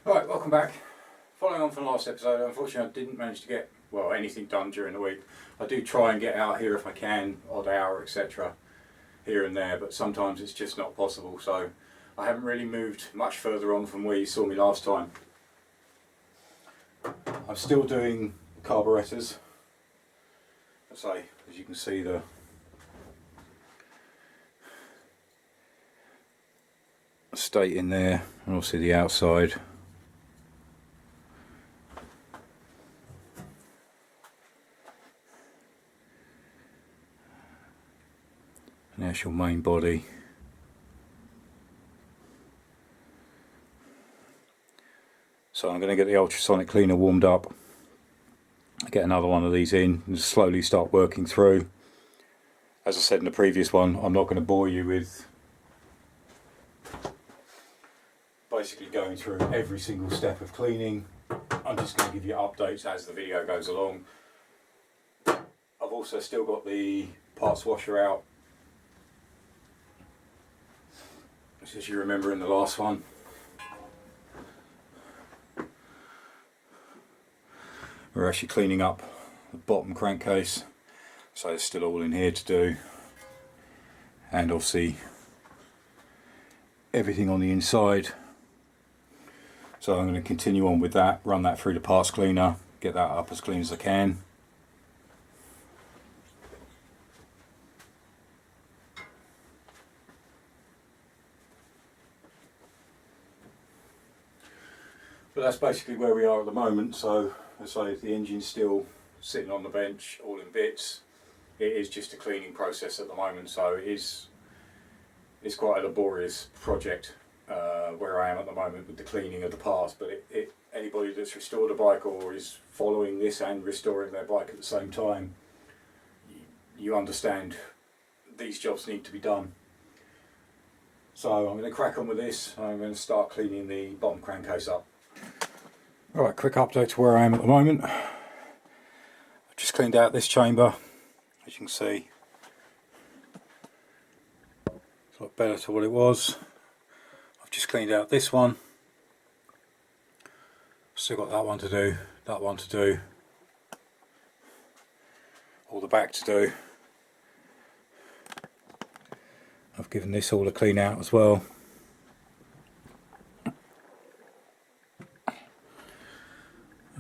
Right, welcome back. Following on from the last episode, unfortunately I didn't manage to get, well, anything done during the week. I do try and get out here if I can, odd hour, etc. here and there, but sometimes it's just not possible, so I haven't really moved much further on from where you saw me last time. I'm still doing carburetors. As you can see, the state in there, and also the outside. And there's your main body. So I'm going to get the ultrasonic cleaner warmed up, get another one of these in and slowly start working through. As I said in the previous one, I'm not going to bore you with basically going through every single step of cleaning. I'm just going to give you updates as the video goes along. I've also still got the parts washer out, as you remember in the last one. We're actually cleaning up the bottom crankcase, so it's still all in here to do, and obviously everything on the inside. So I'm going to continue on with that, run that through the parts cleaner, get that up as clean as I can. But that's basically where we are at the moment. So as I say, the engine's still sitting on the bench, all in bits. It is just a cleaning process at the moment, so it's quite a laborious project where I am at the moment with the cleaning of the parts. But anybody that's restored a bike or is following this and restoring their bike at the same time, you understand these jobs need to be done. So I'm going to crack on with this. I'm going to start cleaning the bottom crankcase up. Alright, quick update to where I am at the moment. I've just cleaned out this chamber, as you can see. It's a lot better to what it was. I've just cleaned out this one. Still got that one to do, that one to do, all the back to do. I've given this all a clean out as well.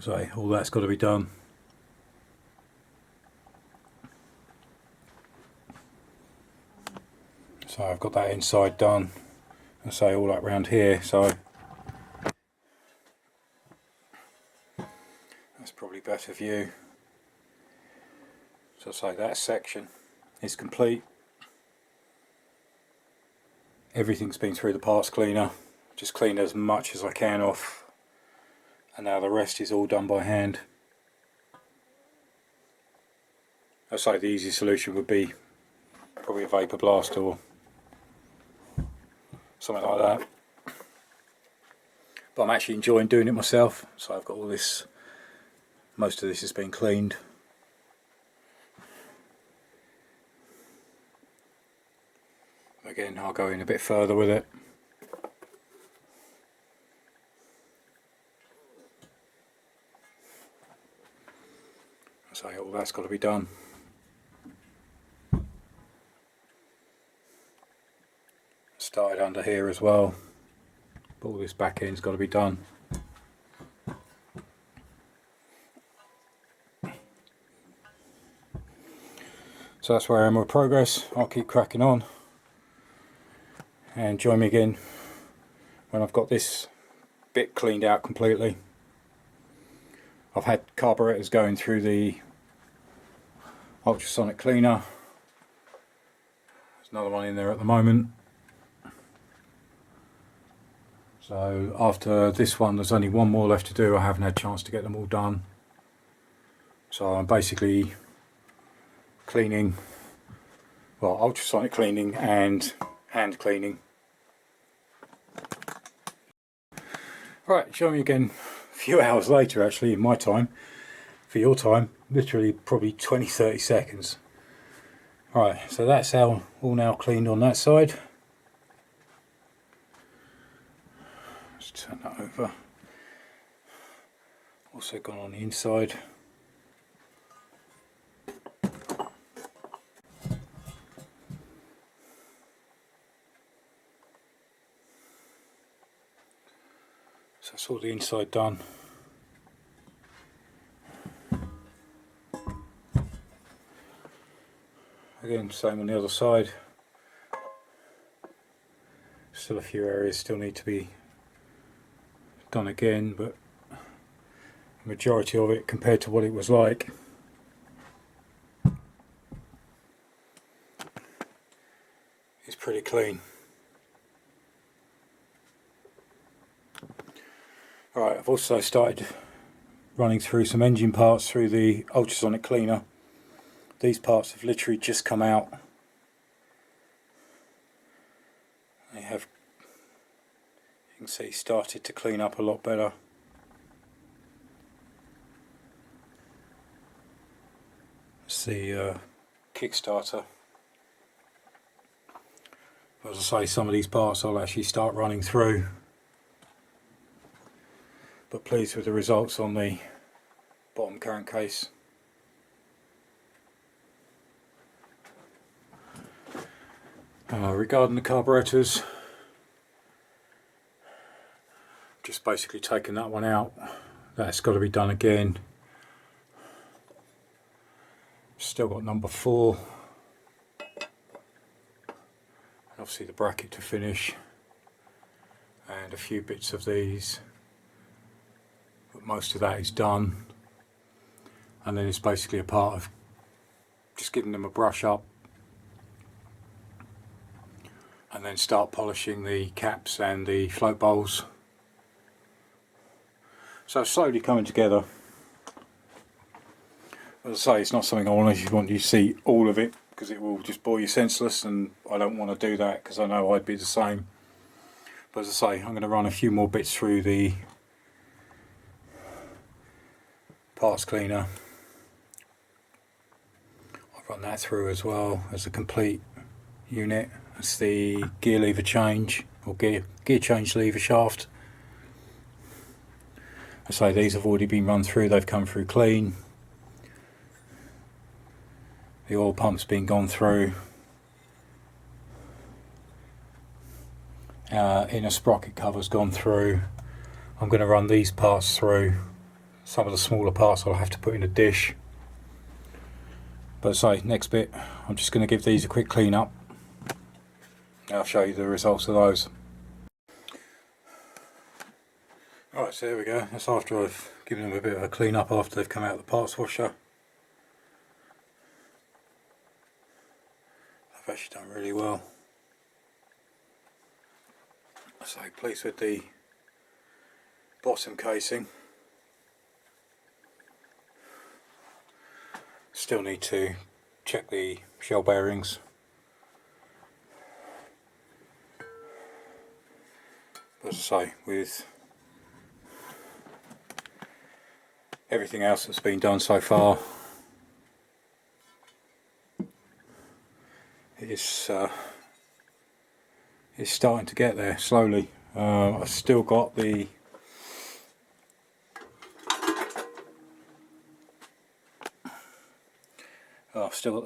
So all that's got to be done. So I've got that inside done. I say all that round here, so that's probably better view. So I say that section is complete. Everything's been through the parts cleaner. Just cleaned as much as I can off. And now the rest is all done by hand. I'd say the easy solution would be probably a vapor blast or something like that. But I'm actually enjoying doing it myself, so I've got all this, most of this has been cleaned. Again, I'll go in a bit further with it. So all that's got to be done. Started under here as well, but all this back end's got to be done. So that's where I am with progress. I'll keep cracking on and join me again when I've got this bit cleaned out completely. I've had carburetors going through the ultrasonic cleaner. There's another one in there at the moment. So after this one there's only one more left to do. I haven't had a chance to get them all done. So I'm basically cleaning, well, ultrasonic cleaning and hand cleaning. Right, show me again a few hours later, actually, in my time. For your time, literally probably 20-30 seconds. Right, so that's all now cleaned on that side. Let's turn that over. also gone on the inside. So that's all the inside done. Again, same on the other side. Still a few areas still need to be done again, but the majority of it, compared to what it was like, is pretty clean. Right, I've also started running through some engine parts through the ultrasonic cleaner. These parts have literally just come out. They have, you can see, started to clean up a lot better. It's the Kickstarter. As I say, some of these parts I'll actually start running through. But pleased with the results on the bottom crankcase. Regarding the carburetors, just basically taking that one out. That's got to be done again. Still got number 4. Obviously the bracket to finish, and a few bits of these, but most of that is done. And then it's basically a part of just giving them a brush up, and then start polishing the caps and the float bowls. So slowly coming together. As I say, it's not something I want you to see all of it, because it will just bore you senseless, and I don't want to do that because I know I'd be the same. But as I say, I'm going to run a few more bits through the parts cleaner. I'll run that through as well as a complete unit. It's the gear lever change, or gear change lever shaft. I say these have already been run through, they've come through clean. The oil pump's been gone through. Inner sprocket cover's gone through. I'm going to run these parts through. Some of the smaller parts I'll have to put in a dish. But say, next bit, I'm just going to give these a quick clean up. I'll show you the results of those. Alright, so there we go. That's after I've given them a bit of a clean up after they've come out of the parts washer. I've actually done really well. So pleased with the bottom casing. Still need to check the shell bearings. But as I say, with everything else that's been done so far, it's starting to get there slowly. I've still got the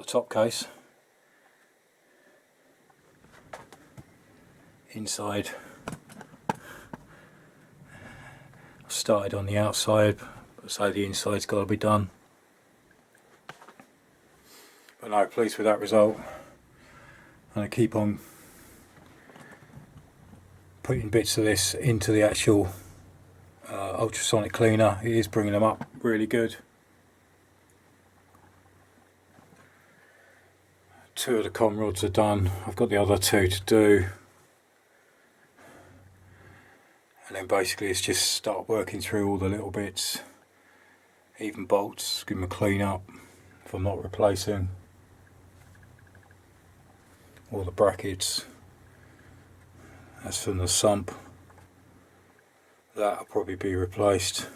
top case inside. I've started on the outside, but say the inside's got to be done. But no, pleased with that result. I'm going to keep on putting bits of this into the actual ultrasonic cleaner. It is bringing them up really good. 2 of the com rods are done. I've got the other 2 to do. And then basically it's just start working through all the little bits. Even bolts, give them a clean up if I'm not replacing. All the brackets. That's from the sump. That'll probably be replaced.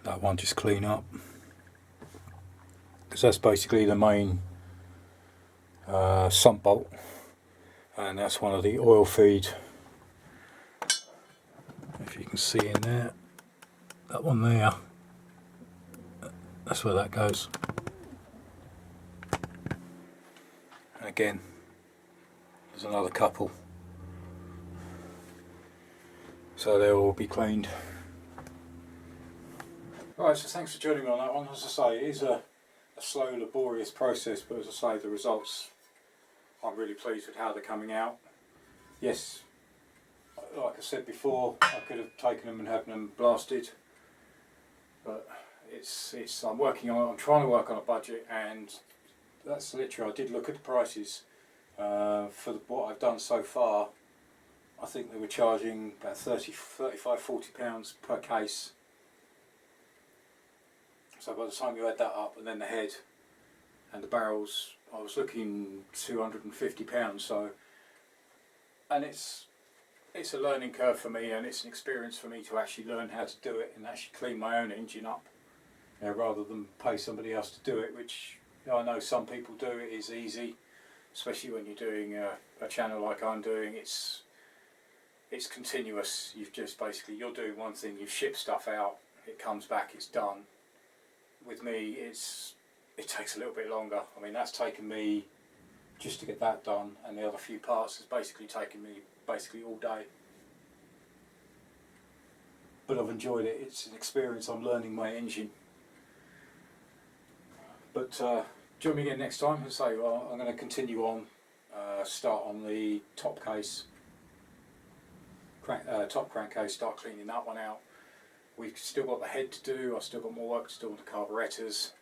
That one just clean up. Because that's basically the main sump bolt. And that's one of the oil feed. If you can see in there. that one there, that's where that goes. And again, there's another couple. So they'll all be cleaned. Right, so thanks for joining me on that one. As I say, it is a slow, laborious process, but as I say, the results, I'm really pleased with how they're coming out. Yes, like I said before, I could have taken them and had them blasted, but I'm trying to work on a budget, and that's literally, I did look at the prices for what I've done so far. I think they were charging about 35, 40 pounds per case. So by the time you add that up, and then the head and the barrels, I was looking £250. So, and it's a learning curve for me, and it's an experience for me to actually learn how to do it and actually clean my own engine up, rather than pay somebody else to do it, which I know some people do. It is easy, especially when you're doing a channel like I'm doing. It's continuous. You've just basically, you're doing one thing, you ship stuff out, it comes back, it's done. With me, it takes a little bit longer. I mean, that's taken me, just to get that done, and the other few parts has basically taken me all day. But I've enjoyed it. It's an experience. I'm learning my engine. But join me again next time. As I say, well, I'm going to continue on, start on the top case, top crankcase, start cleaning that one out. We've still got the head to do. I've still got more work to do on the carburetors,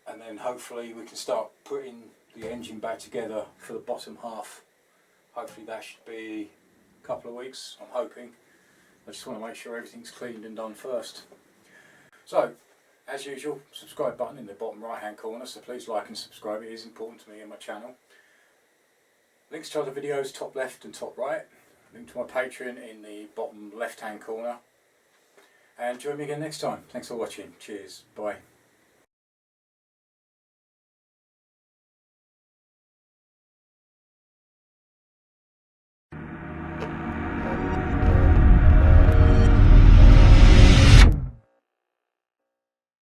and then hopefully we can start putting the engine back together for the bottom half. Hopefully that should be a couple of weeks, I'm hoping. I just want to make sure everything's cleaned and done first. So, as usual, subscribe button in the bottom right hand corner, so please like and subscribe. It is important to me and my channel. Links to other videos top left and top right. Link to my Patron in the bottom left hand corner. And join me again next time. Thanks for watching. Cheers. Bye.